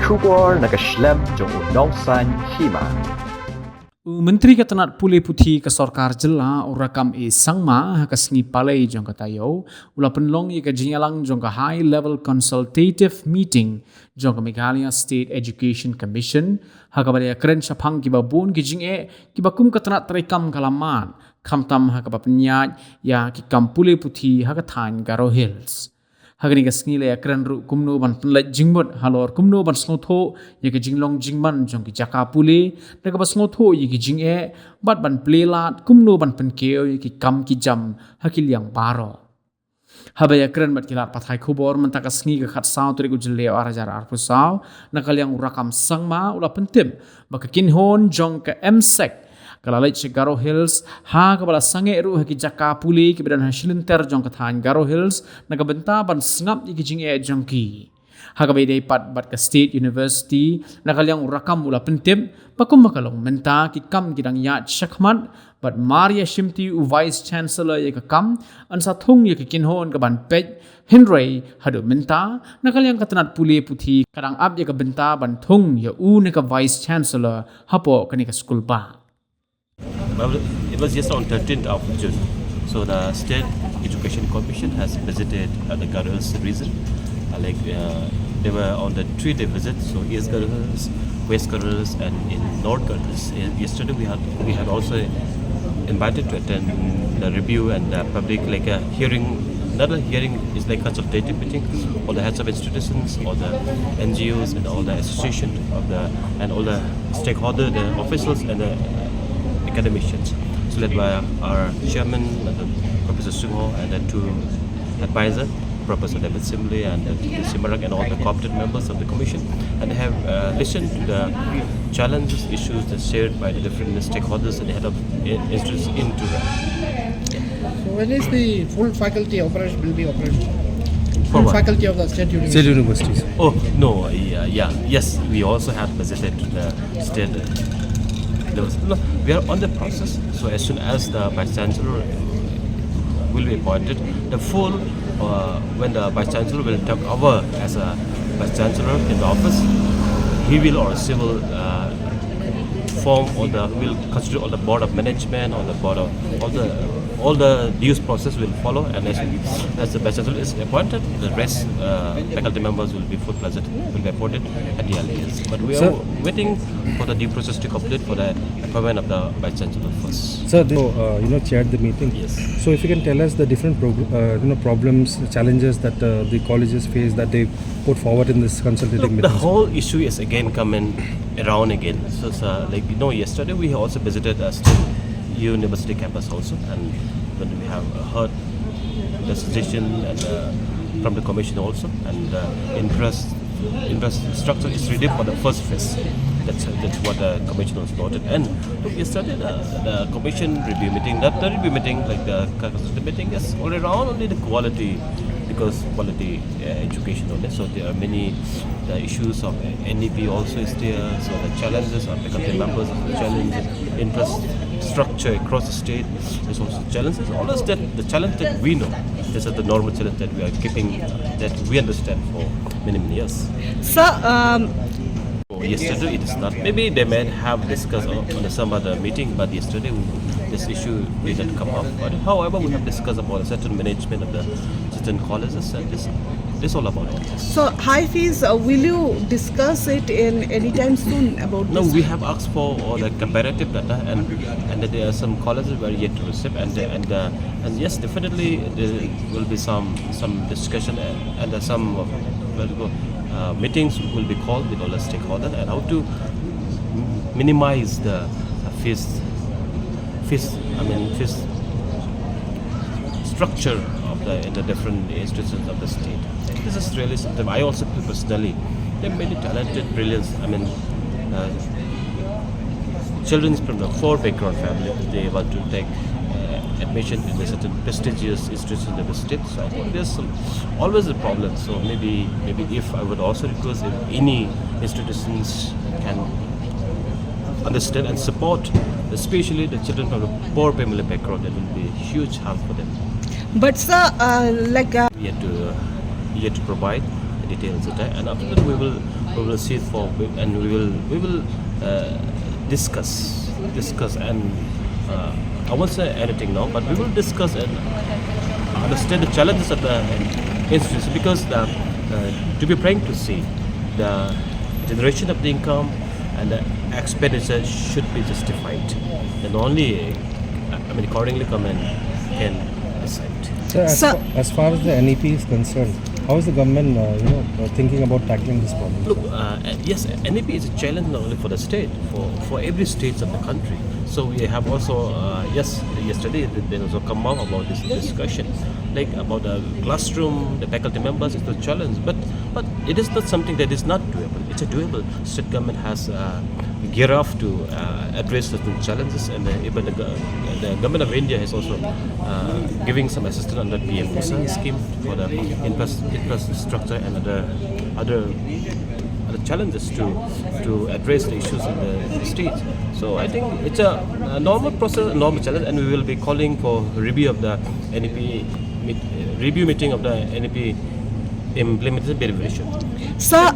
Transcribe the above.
Shubor nakaslem jong unongsan hima. Menteri Ketenat Pule Putih ke Sorkar Jela urakam sangma ka sengi palai jong katayo ula penlong ka jinyalang jong ka high level consultative meeting jong ka Meghalaya State Education Commission haka bada keren sapang ki babun ki jing ki bakum ketenat terekam kalaman kamtam haka penyat ya ki Pule Putih haka Than Garo Hills. Hagani ka sengi le keren ru kumno ban penlat jingbot halor kumno ban snotho ya ka jinglong jingman jong ki jaka pule na ka snotho ya ki jing bat ban plelat kumno ban penkeo ya ki kam ki jam hakil yang baro habaya keren bat kilat pathai khobor menta ka sengi ka khat saw tri ku jelle arajar arpusaw na kalyang urakam sangma ula pentim baka kinhon jong ka MSEC kalalai che Garo Hills ha kabala sange ru ha ki jaka puli ki bedan hasilinter jong ka Than Garo Hills na ka benta ban sngap ki jing jong ki ha ka dei pat bat ka State University na kalyang urakam ula pentim pakum makalong menta ki kam kidang ya shakmat bat Maria Shimti u Vice Chancellor ya ka kam an sa thung ya ki kinhon ka ban pej Henry hadu menta na kalyang Ketenat Pule Putih kadang ab ya ka benta ban thung ya u ne ka Vice Chancellor hapo kani ka school ba. It was just on 13th of June. So the State Education Commission has visited the Garo Hills region. They were on the 3-day visit. So East Garo Hills, West Garo Hills, and in North Garo Hills. Yesterday we had also invited to attend the review and the public hearing. Not a hearing, is like consultative meeting. All the heads of institutions, all the NGOs, and all the associations and all the stakeholders, the officials, and the academicians. So led by our chairman, Professor Sungho, and the two advisors, Professor David Simley and Simarak, and all the co-opted members of the commission, and they have listened to the challenges, issues that shared by the different stakeholders and the head of institutes into that. So when is the full faculty operation will be operational? Full faculty of the State University. State universities. Oh no, yes, we also have visited the state. We are on the process. So as soon as the Vice Chancellor will be appointed, when the Vice Chancellor will take over as a Vice Chancellor in the office, he will will consider all the board of management, all the board of all the dues process will follow, and as the Vice Chancellor is appointed, the rest faculty members will be will be appointed at the earliest. But we are waiting for the due process to complete for the appointment of the Vice Chancellor first. Sir, chaired the meeting. Yes. So if you can tell us the different problems, challenges that the colleges face that they put forward in this consultative meeting. The whole issue is again coming around again. So yesterday we also visited a State University campus also, and when we have heard the suggestion and from the commission also, and infrastructure is ready for the first phase. That's what the commission was noted. And yesterday the commission review meeting, not the review meeting like the consultative meeting, is all around only the quality, because quality education only. So there are many the issues of NEP also is there. So the challenges of faculty members, the challenges infrastructure across the state is also challenges. All is that the challenge that we know. This is the normal challenge that we are keeping, that we understand for many years. Sir, yesterday it is not. Maybe they may have discussed on some other meeting, but yesterday this issue didn't come up. But however, we have discussed about a certain management of the certain colleges, and this all about it. So high fees, will you discuss it in any time soon about No, this? we have asked for all the comparative data, and there are some colleges were yet to receive, and yes, definitely there will be some discussion and some meetings will be called with all the stakeholders, and how to minimize the fees structure of in the different institutions of the state. This is really something I also feel personally. There are many talented, brilliant, children from the poor background family. They want to take admission in a certain prestigious institution of the state. So I think there's always a problem. So maybe if I would also request if any institutions can understand and support, especially the children from the poor family background, that will be a huge help for them. But sir, We have to provide details, okay? And after that we will see it for, and we will discuss and I won't say anything now, but we will discuss and understand the challenges of the institution, because to be frank to see, the generation of the income and the expenditure should be justified, and only accordingly government can decide. Sir, Sir- as far as the NEP is concerned, how is the government, thinking about tackling this problem? Look, yes, NEP is a challenge not only for the state, for every state of the country. So we have also, yesterday there was a come out about this discussion, like about the classroom, the faculty members. It's a challenge, but it is not something that is not doable. It's a doable. State government has gear off to address certain challenges, and even the government of India is also giving some assistance under PM Kusal scheme for the infrastructure and other challenges to address the issues in the states. So I think it's a normal process, a normal challenge, and we will be calling for review of the NEP review meeting of the NEP implementation very soon. Sir,